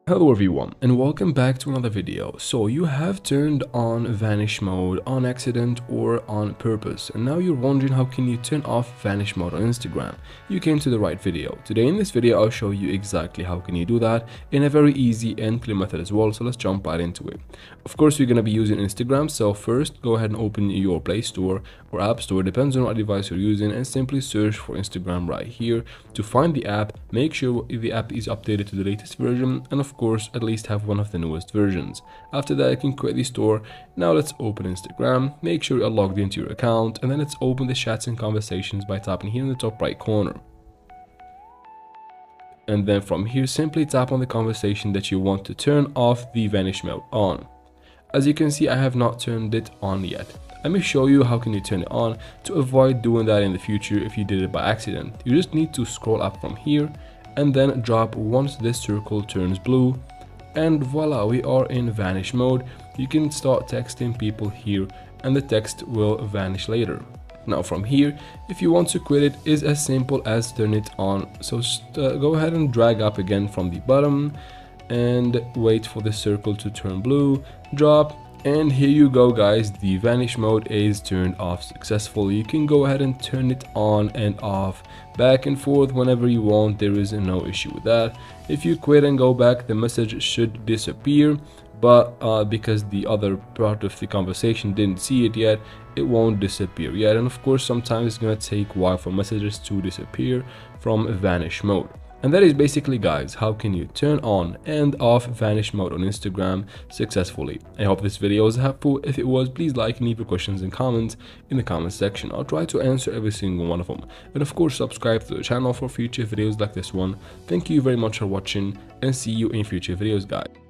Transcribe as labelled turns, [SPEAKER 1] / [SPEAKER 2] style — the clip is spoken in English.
[SPEAKER 1] Hello everyone and welcome back to another video. So you have turned on vanish mode on accident or on purpose, and now you're wondering how can you turn off vanish mode on Instagram. You came to the right video. Today in this video I'll show you exactly how can you do that in a very easy and clear method as well. So let's jump right into it. Of course we're going to be using Instagram, so first go ahead and open your Play Store or App Store, depends on what device you're using, and simply search for Instagram right here. To find the app, make sure the app is updated to the latest version, and of course at least have one of the newest versions. After that you can quit the store. Now let's open Instagram, make sure you're logged into your account, and then let's open the chats and conversations by tapping here in the top right corner. And then from here simply tap on the conversation that you want to turn off the vanish mode on. As you can see, I have not turned it on yet. Let me show you how can you turn it on to avoid doing that in the future if you did it by accident. You just need to scroll up from here and then drop once this circle turns blue, and voila, we are in vanish mode. You can start texting people here and the text will vanish later. Now from here, if you want to quit it, is as simple as turn it on. So go ahead and drag up again from the bottom and wait for the circle to turn blue, drop, and here you go guys, the vanish mode is turned off successfully. You can go ahead and turn it on and off back and forth whenever you want. There is no issue with that. If you quit and go back, the message should disappear, but because the other part of the conversation didn't see it yet, it won't disappear yet. And of course sometimes it's gonna take a while for messages to disappear from vanish mode. And that is basically, guys, how can you turn on and off vanish mode on Instagram successfully. I hope this video was helpful. If it was, please like and leave your questions and comments in the comment section. I'll try to answer every single one of them. And of course, subscribe to the channel for future videos like this one. Thank you very much for watching, and see you in future videos, guys.